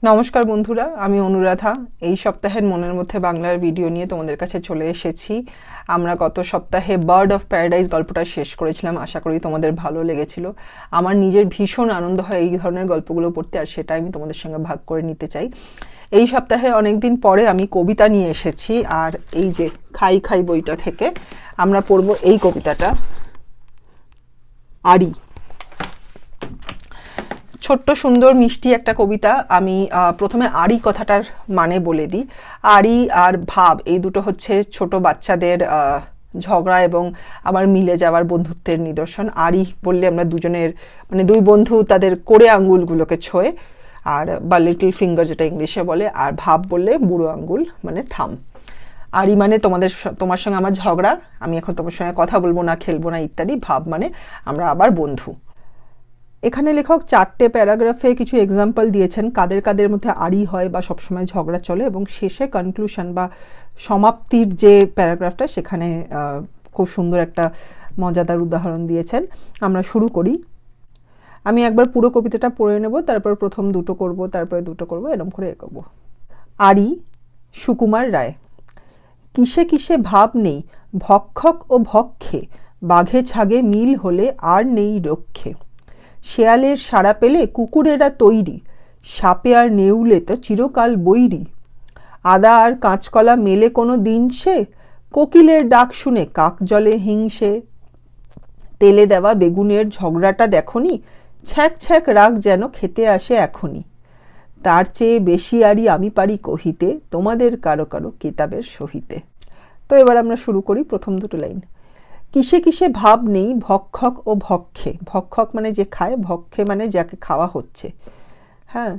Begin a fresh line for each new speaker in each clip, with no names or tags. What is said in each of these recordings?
নমস্কার বন্ধুরা, আমি অনুরাধা। এই সপ্তাহের মনের মধ্যে বাংলার ভিডিও নিয়ে তোমাদের কাছে চলে এসেছি। আমরা গত সপ্তাহে বার্ড অফ প্যারাডাইস গল্পটা শেষ করেছিলাম। আশা করি তোমাদের ভালো লেগেছিল। আমার নিজের ভীষণ আনন্দ হয় এই ধরনের গল্পগুলো পড়তে, আর সেটা আমি তোমাদের সঙ্গে ভাগ করে নিতে চাই। এই সপ্তাহে অনেকদিন পরে আমি কবিতা নিয়ে এসেছি, আর এই যে খাই খাই বইটা থেকে আমরা পড়ব এই কবিতাটা, আরি। ছোট্ট সুন্দর মিষ্টি একটা কবিতা। আমি প্রথমে আরি কথাটার মানে বলে দিই। আরি আর ভাব এই দুটো হচ্ছে ছোট বাচ্চাদের ঝগড়া এবং আবার মিলে যাওয়ার বন্ধুত্বের নিদর্শন। আরি বললে আমরা দুজনের মানে দুই বন্ধু তাদের কোড়ে আঙ্গুলগুলোকে ছোঁয়, আর বা লিটল ফিঙ্গার যেটা ইংলিশে বলে, আর ভাব বললে বুড়ো আঙ্গুল মানে থাম। আরি মানে তোমার সঙ্গে আমার ঝগড়া, আমি এখন তোমার সঙ্গে কথা বলবো না, খেলবো না ইত্যাদি। ভাব মানে আমরা আবার বন্ধু। এখানে লেখক 4টে প্যারাগ্রাফে কিছু এক্সাম্পল দিয়েছেন কাদের কাদের মধ্যে আড়ি হয় বা সবসময় ঝগড়া চলে, এবং শেষে কনক্লুশন বা সমাপ্তির যে প্যারাগ্রাফটা সেখানে খুব সুন্দর একটা মজাদার উদাহরণ দিয়েছেন। আমরা শুরু করি। আমি একবার পুরো কবিতাটা পড়ে নেব, তারপর প্রথম দুটো করব, তারপরে দুটো করব, এরকম করে এগোবো। আরি, সুকুমার রায়। কিসে কিসে ভাব নেই ভক্ষক ও ভক্ষে, বাঘে ছাগে মিল হলে আর নেই রক্ষে। শেয়ালের সাড়া পেলে কুকুরেরা তৈরি, সাপে আর নেউলে তো চিরকাল বৈরি। আদা আর কাঁচকলা মেলে কোনো দিন সে, কোকিলের ডাক শুনে কাক জলে হিংসে। তেলে দেওয়া বেগুনের ঝগড়াটা দেখনি, ছ্যাঁক ছ্যাঁক রাগ যেন খেতে আসে এখনই। তার চেয়ে বেশি আরি আমি পারি কহিতে, তোমাদের কারো কারো কিতাবের সহিতে। তো এবার আমরা শুরু করি প্রথম দুটো লাইন। কিসে কিসে ভাব নেই ভক্ষক ও ভক্ষে। ভক্ষক মানে যে খায়, ভক্ষে মানে যাকে খাওয়া হচ্ছে। হ্যাঁ,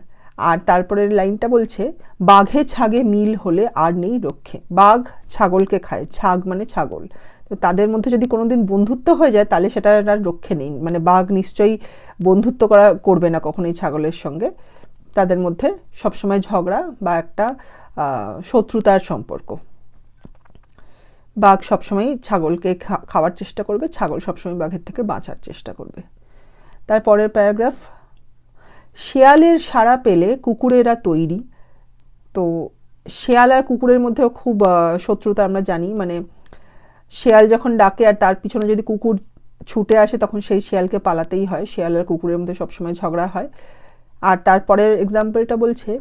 আর তারপরের লাইনটা বলছে বাঘে ছাগে মিল হলে আর নেই রক্ষে। বাঘ ছাগলকে খায়, ছাগ মানে ছাগল। তো তাদের মধ্যে যদি কোনোদিন বন্ধুত্ব হয়ে যায় তাহলে সেটার আর রক্ষে নেই। মানে বাঘ নিশ্চয়ই বন্ধুত্ব করবে না কখনোই ছাগলের সঙ্গে। তাদের মধ্যে সবসময় ঝগড়া বা একটা শত্রুতার সম্পর্ক। বাঘ সবসময় ছাগলকে খাওয়ার চেষ্টা করবে, ছাগল সবসময় বাঘের থেকে বাঁচার চেষ্টা করবে। তারপরের প্যারাগ্রাফ, শেয়ালের সাড়া পেলে কুকুরেরা তৈরি। তো শেয়াল আর কুকুরের মধ্যেও খুব শত্রুতা আমরা জানি। মানে শেয়াল যখন ডাকে আর তার পিছনে যদি কুকুর ছুটে আসে তখন সেই শেয়ালকে পালাতেই হয়। শেয়াল আর কুকুরের মধ্যে সবসময় ঝগড়া হয়। আর তারপরের এক্সাম্পলটা বলছে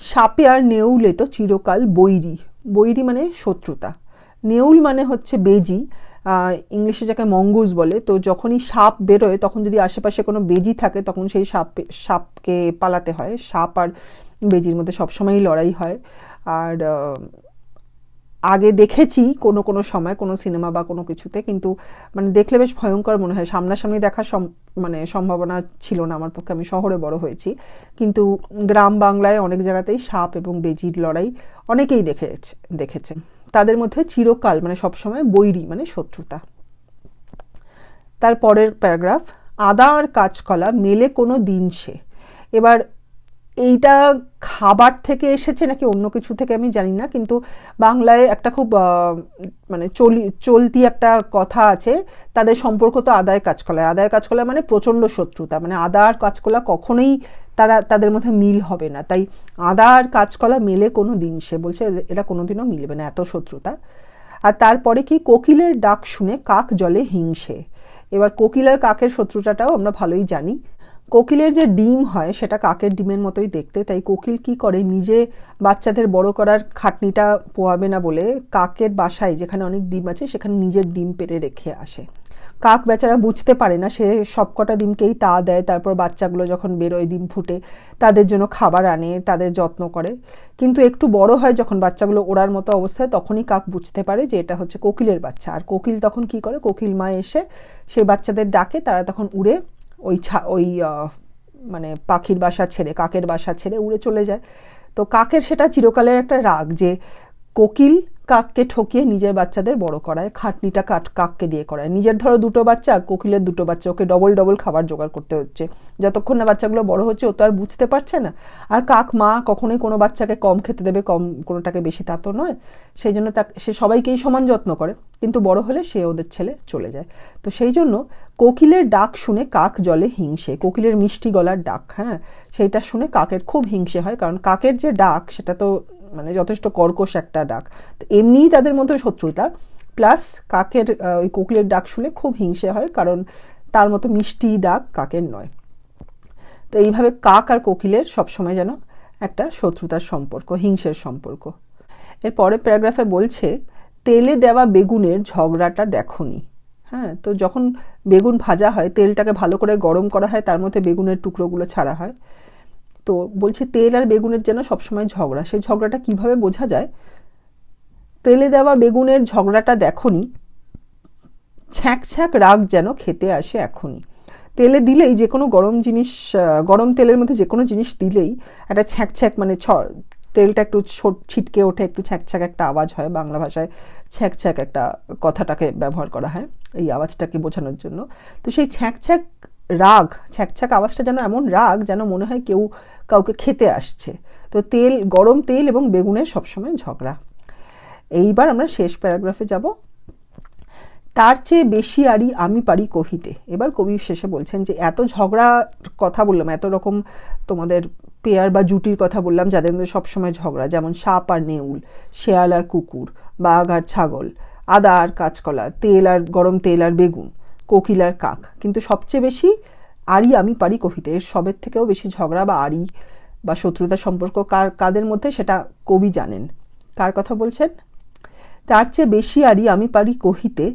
সাপে আর নেউলে তো চিরকাল বৈরি। বৈরি মানে শত্রুতা। নেউল মানে হচ্ছে বেজি, ইংলিশে যাকে মঙ্গুস বলে। তো যখনই সাপ বেরোয় তখন যদি আশেপাশে কোনো বেজি থাকে তখন সেই সাপকে পালাতে হয়। সাপ আর বেজির মধ্যে সবসময়ই লড়াই হয়। আর আগে দেখেছি কোনো কোনো সময় কোনো সিনেমা বা কোনো কিছুতে, কিন্তু মানে দেখলে বেশ ভয়ঙ্কর মনে হয়। সামনাসামনি দেখার মানে সম্ভাবনা ছিল না আমার পক্ষে, আমি শহরে বড় হয়েছি। কিন্তু গ্রাম বাংলায় অনেক জায়গাতেই সাপ এবং বেজির লড়াই অনেকেই দেখেছে। তাদের মধ্যে চিরকাল মানে সবসময় বৈরি মানে শত্রুতা। তারপরের প্যারাগ্রাফ, আদা আর কাঁচকলা মেলে কোনো দিন সে। এবার এইটা খাবার থেকে এসেছে নাকি অন্য কিছু থেকে আমি জানি না, কিন্তু বাংলায় একটা খুব মানে চলতি একটা কথা আছে, তাদের সম্পর্ক তো আদায় কাঁচকলায়। আদায় কাঁচকলা মানে প্রচণ্ড শত্রুতা। মানে আদা আর কাঁচকলা কখনোই তাদের মধ্যে মিল হবে না। তাই আদা আর কাঁচকলা মেলে কোনো দিন সে, বলছে এটা কোনোদিনও মিলবে না, এত শত্রুতা। আর তারপরে কি, কোকিলের ডাক শুনে কাক জলে হিংসে। এবার কোকিল আর কাকের শত্রুতাটাও আমরা ভালোই জানি। কোকিলের যে ডিম হয় সেটা কাকের ডিমের মতোই দেখতে, তাই কোকিল কি করে, নিজে বাচ্চাদের বড় করার খাটনিটা পোয়াবে না বলে কাকের বাসায় যেখানে অনেক ডিম আছে সেখানে নিজের ডিম পেড়ে রেখে আসে। কাক বেচারা বুঝতে পারে না, সে সবকটা ডিমকেই তা দেয়। তারপর বাচ্চাগুলো যখন বেরোয় ডিম ফুটে তাদের জন্য খাবার আনে, তাদের যত্ন করে। কিন্তু একটু বড় হয় যখন বাচ্চাগুলো ওড়ার মতো অবস্থায়, তখনই কাক বুঝতে পারে যে এটা হচ্ছে কোকিলের বাচ্চা। আর কোকিল তখন কি করে, কোকিল মা এসে সেই বাচ্চাদের ডাকে, তারা তখন উড়ে ওই মানে পাখির বাসা ছেড়ে, কাকের বাসা ছেড়ে উড়ে চলে যায়। তো কাকের সেটা চিরকালের একটা রাগ যে কোকিল কাককে ঠকিয়ে নিজের বাচ্চাদের বড় করায়, খাটনিটা কাককে দিয়ে করায়। নিজের ধরো দুটো বাচ্চা, কোকিলের দুটো বাচ্চা, ওকে ডবল ডবল খাবার জোগাড় করতে হচ্ছে। যতক্ষণ না বাচ্চাগুলো বড় হচ্ছে ও তো আর বুঝতে পারছে না। আর কাক মা কখনোই কোনো বাচ্চাকে কম খেতে দেবে, কোনোটাকে বেশি, তা তো নয়। সেই জন্য সে সবাইকেই সমান যত্ন করে, কিন্তু বড় হলে সে ওদের ছেলে চলে যায়। তো সেই জন্য কোকিলের ডাক শুনে কাক জলে হিংসে, কোকিলের মিষ্টি গলার ডাক, হ্যাঁ, সেইটা শুনে কাকের খুব হিংসে হয়। কারণ কাকের যে ডাক সেটা তো মানে যথেষ্ট কর্কশ একটা ডাক। তো এমনিই তাদের মধ্যে শত্রুতা, প্লাস কাকের ওই কোকিলের ডাক শুনে খুব হিংসে হয়, কারণ তার মতো মিষ্টি ডাক কাকের নয়। তো এইভাবে কাক আর কোকিলের সবসময় যেন একটা শত্রুতার সম্পর্ক, হিংসের সম্পর্ক। এর পরের প্যারাগ্রাফে বলছে, তেলে দেওয়া বেগুনের ঝগড়াটা দেখোনি। হ্যাঁ, তো যখন বেগুন ভাজা হয়, তেলটাকে ভালো করে গরম করা হয়, তার মধ্যে বেগুনের টুকরোগুলো ছাড়া হয়। তো বলছে তেল আর বেগুনের যেন সবসময় ঝগড়া। সেই ঝগড়াটা কিভাবে বোঝা যায়? তেলে দেওয়া বেগুনের ঝগড়াটা দেখোনি, ছ্যাঁক ছ্যাঁক রাগ যেন খেতে আসে এখনই। তেলে দিলেই, যে কোনো গরম জিনিস, গরম তেলের মধ্যে যে কোনো জিনিস দিলেই একটা ছ্যাঁক ছ্যাঁক, মানে তেলটা একটু ছিটকে ওঠে, একটু ছ্যাঁক ছ্যাঁক একটা আওয়াজ হয়। বাংলা ভাষায় ছ্যাঁক ছ্যাঁক একটা কথাটাকে ব্যবহার করা হয় এই আওয়াজটাকে বোঝানোর জন্য। তো সেই ছ্যাঁক ছ্যাঁক রাগ, ছ্যাঁক ছ্যাঁক আওয়াজটা যেন এমন রাগ যেন মনে হয় কেউ কাউকে খেতে আসছে। তো গরম তেল এবং বেগুনের সবসময় ঝগড়া। এইবার আমরা শেষ প্যারাগ্রাফে যাব। তার চেয়ে বেশি আরি আমি পারি কহিতে। এবার কবি শেষে বলছেন যে এত ঝগড়া কথা বললাম, এত রকম তোমাদের পেয়ার বা জুটির কথা বললাম যাদের মধ্যে সবসময় ঝগড়া, যেমন সাপ আর নেউল, শেয়াল আর কুকুর, বাঘ আর ছাগল, আদা আর কাঁচকলা, গরম তেল আর বেগুন, কোকিল আর কাক। কিন্তু সবচেয়ে বেশি আরি আমি পারি কহিতে। এর সবের থেকেও বেশি ঝগড়া বা আরি বা শত্রুতা সম্পর্ক কাদের মধ্যে, সেটা কবি জানেন। কার কথা বলছেন? তার চেয়ে বেশি আরি আমি পারি কহিতে,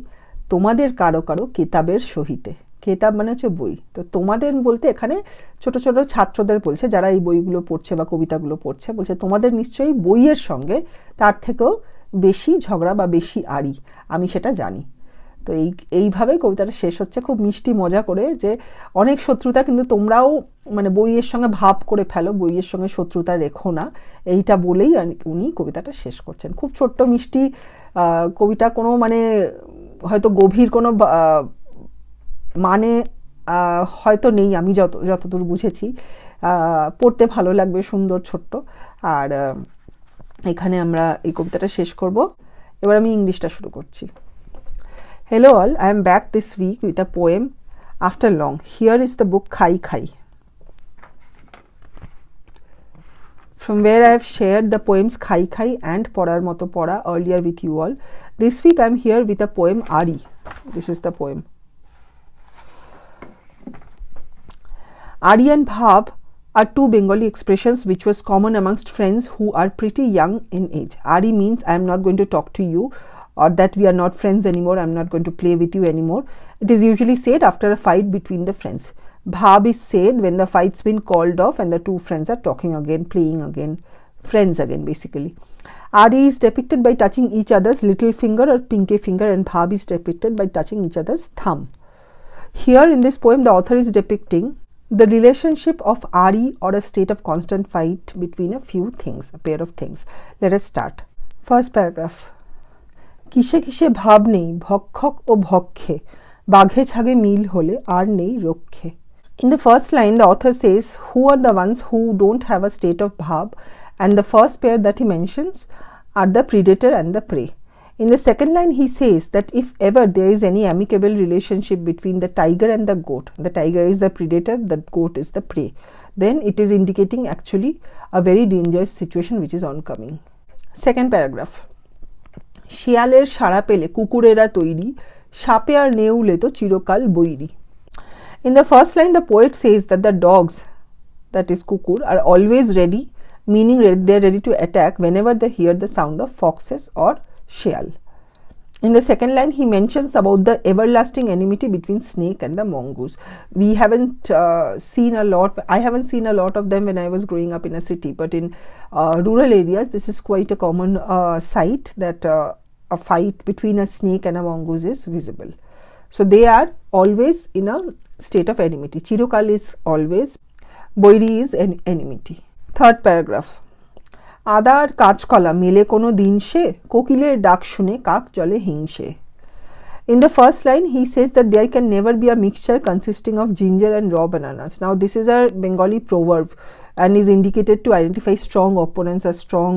তোমাদের কারো কারো কেতাবের সহিতে। কেতাব মানে হচ্ছে বই। তো তোমাদের বলতে এখানে ছোট ছোট ছাত্রদের বলছে, যারা এই বইগুলো পড়ছে বা কবিতাগুলো পড়ছে। বলছে তোমাদের নিশ্চয়ই বইয়ের সঙ্গে তার থেকেও বেশি ঝগড়া বা বেশি আরি, আমি সেটা জানি। তো এইভাবে কবিতাটা শেষ হচ্ছে, খুব মিষ্টি মজা করে, যে অনেক শত্রুতা কিন্তু তোমরাও মানে বইয়ের সঙ্গে ভাব করে ফেলো, বইয়ের সঙ্গে শত্রুতা রেখো না, এইটা বলেই উনি কবিতাটা শেষ করছেন। খুব ছোট্ট মিষ্টি কবিতা, কোনো মানে হয়তো গভীর কোনো মানে হয়তো নেই, আমি যতদূর বুঝেছি। পড়তে ভালো লাগবে, সুন্দর, ছোট্ট। আর এখানে আমরা এই কবিতাটা শেষ করব। এবার আমি ইংলিশটা শুরু করছি। Hello all, I am back this week with a poem after long. Here is the book Khai Khai, from where I have shared the poems Khai Khai and Porar Moto Pora earlier with you all. This week I am here with a poem Aari. This is the poem. Aari and Bhab are two Bengali expressions which was common amongst friends who are pretty young in age. Aari means I am not going to talk to you, or that we are not friends anymore, I am not going to play with you anymore. It is usually said after a fight between the friends. Bhab is said when the fight's been called off and the two friends are talking again, playing again, friends again basically. Aari is depicted by touching each other's little finger or pinky finger, and Bhab is depicted by touching each other's thumb. Here in this poem, the author is depicting the relationship of Aari, or a state of constant fight between a few things, a pair of things. Let us start. First paragraph. কিসে কিসে ভাব নেই ভক্ষক ও ভক্ষে, বাঘে ছাগে মিল হলে আর নেই রক্ষে। In the first line, the author says who are the ones who don't have a state of bhab, and the first pair that he mentions are the predator and the prey. In the second line, he says that if ever there is any amicable relationship between the tiger and the goat, the tiger is the predator, the goat is the prey, then it is indicating actually a very dangerous situation which is oncoming. Second paragraph. শিয়ালের সাড়া পেলে কুকুরেরা তৈরি, সাপে আর নেউলে তো চিরকাল বৈরি। In the first line, the poet says that the dogs, that is kukur, are always ready, meaning they are ready to attack whenever they hear the sound of foxes or shial. In the second line, he mentions about the everlasting enmity between snake and the mongoose. We haven't seen a lot, I haven't seen a lot of them when I was growing up in a city, but in rural areas, this is quite a common sight, that a fight between a snake and a mongoose is visible. So they are always in a state of enmity. Chirokal is always, boiri is enmity. Third paragraph. আদা আর কাঁচকলা মেলে কোনো দিন সে, কোকিলের ডাক শুনে কাক জলে হিংসে. In the first line, he says that there can never be a mixture consisting of ginger and raw bananas. Now, this is a Bengali proverb and is indicated to identify strong opponents, a strong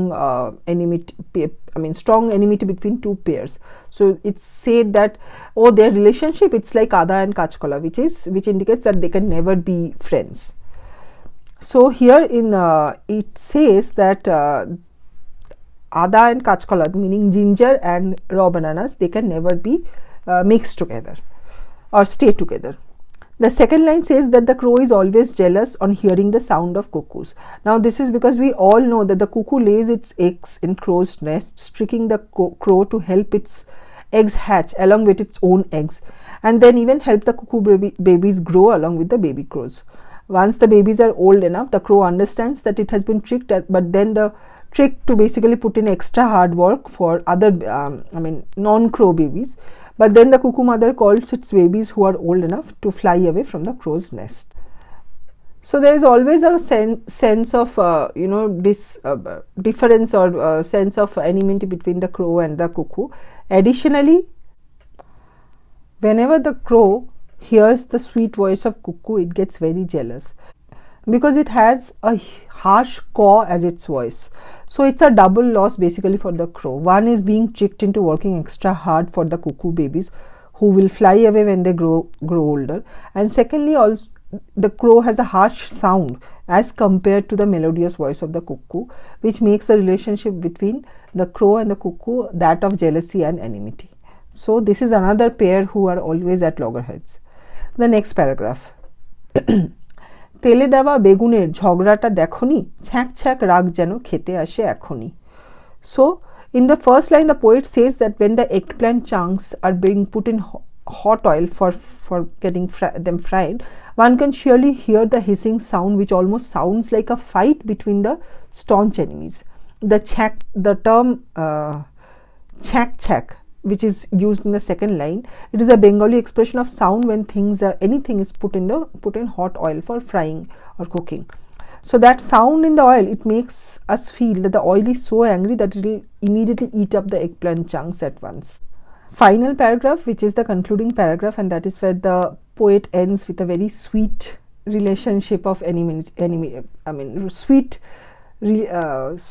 strong enmity between two pairs. So it's said that, oh, their relationship, it's like Ada and Kachkola, which indicates that they can never be friends. So here it says that Ada and Kachkola, meaning ginger and raw bananas, they can never be mixed together or stay together. The second line says that the crow is always jealous on hearing the sound of cuckoos. Now this is because we all know that the cuckoo lays its eggs in crow's nests, tricking the crow to help its eggs hatch along with its own eggs, and then even help the cuckoo babies grow along with the baby crows. Once the babies are old enough, the crow understands that it has been tricked, but then the trick to basically put in extra hard work for other non-crow babies. But then the cuckoo mother calls its babies who are old enough to fly away from the crow's nest. So there is always a sense of this difference or sense of enmity between the crow and the cuckoo. Additionally, whenever the crow hears the sweet voice of cuckoo, it gets very jealous because it has a harsh caw as its voice. So it's a double loss basically for the crow. One is being tricked into working extra hard for the cuckoo babies who will fly away when they grow older, and secondly, also the crow has a harsh sound as compared to the melodious voice of the cuckoo, which makes the relationship between the crow and the cuckoo that of jealousy and enmity. So this is another pair who are always at loggerheads. The next paragraph. তেলে দেওয়া বেগুনের ঝগড়াটা দেখনি, ছ্যাঁক ছ্যাঁক রাগ যেন খেতে আসে এখনই. So in the first line, the poet says that when the eggplant chunks are being put in hot oil for getting them fried, one can surely hear the hissing sound which almost sounds like a fight between the staunch enemies. The term ছ্যাঁক ছ্যাঁক, which is used in the second line, it is a Bengali expression of sound when anything is put in hot oil for frying or cooking. So that sound in the oil, it makes us feel that the oil is so angry that it will immediately eat up the eggplant chunks at once. Final paragraph, which is the concluding paragraph, and that is where the poet ends with a very sweet relationship of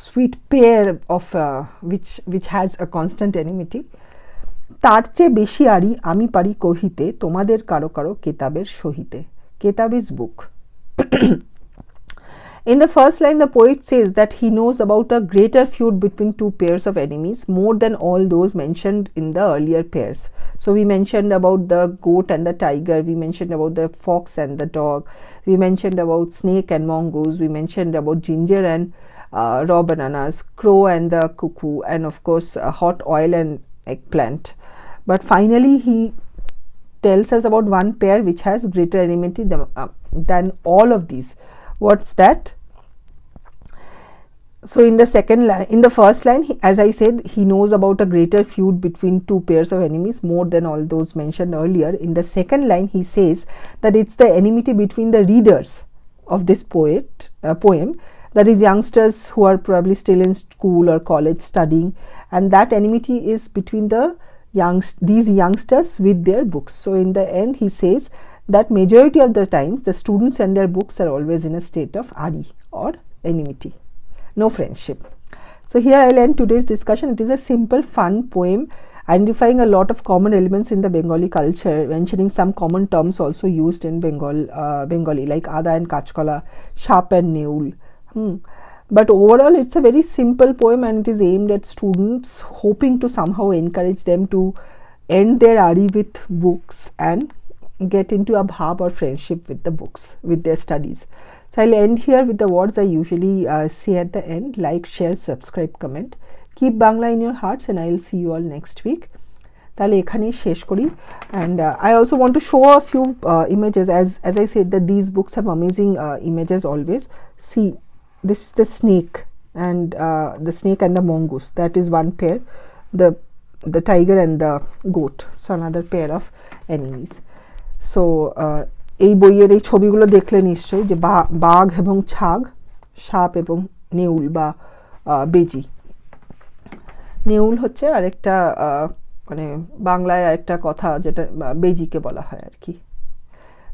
sweet pair of which has a constant enmity. তার চেয়ে বেশি আড়ি আমি পারি কহিতে, তোমাদের কারো কারো কেতাবের সহিতে. Ketab is book. In the first line, the poet says that he knows about a greater feud between two pairs of enemies more than all those mentioned in the earlier pairs. So we mentioned about the goat and the tiger, we mentioned about the fox and the dog, we mentioned about snake and mongoose, we mentioned about ginger and raw bananas, crow and the cuckoo, and of course hot oil and eggplant. But finally he tells us about one pair which has greater enmity than all of these. What's that? So in the first line, as I said, he knows about a greater feud between two pairs of enemies more than all those mentioned earlier. In the second line, he says that it's the enmity between the readers of this poem, that is youngsters who are probably still in school or college studying, and that enmity is between these youngsters with their books. So in the end, he says that majority of the times the students and their books are always in a state of Aari or enmity, no friendship. So here I'll end today's discussion. It is a simple, fun poem identifying a lot of common elements in the Bengali culture, mentioning some common terms also used in Bengali like Ada and Kachkola, Sharp and Neul. But overall, it's a very simple poem and it is aimed at students, hoping to somehow encourage them to end their Aari with books and get into a bhav or friendship with the books, with their studies. So I'll end here with the words I usually say at the end: like, share, subscribe, comment. Keep Bangla in your hearts, and I'll see you all next week. তাহলে এখানেই শেষ করি, and I also want to show a few images, as I said that these books have amazing images always. See, this is the snake and the mongoose. That is one pair. The tiger and the goat, so another pair of enemies. So এই বইয়ের এই ছবিগুলো দেখলে নিশ্চয়ই যে বাঘ এবং ছাগ, সাপ এবং নেউল বা বেজি। নেউল হচ্ছে আরেকটা মানে বাংলায় আরেকটা কথা যেটা বেজিকে বলা হয় আর কি।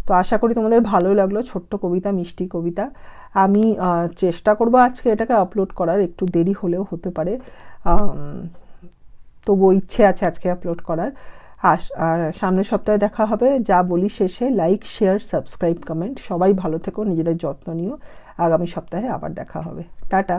তো আশা করি তোমাদের ভালো লাগলো, ছোট্ট কবিতা, মিষ্টি কবিতা। আমি চেষ্টা করব আজকে এটাকে আপলোড করার, একটু দেরি হলেও হতে পারে, তবুও ইচ্ছে আছে আজকে আপলোড করার। আর সামনের সপ্তাহে দেখা হবে। যা বলি শেষে, লাইক, শেয়ার, সাবস্ক্রাইব, কমেন্ট। সবাই ভালো থেকো, নিজেদের যত্ন নিও। আগামী সপ্তাহে আবার দেখা হবে। টাটা।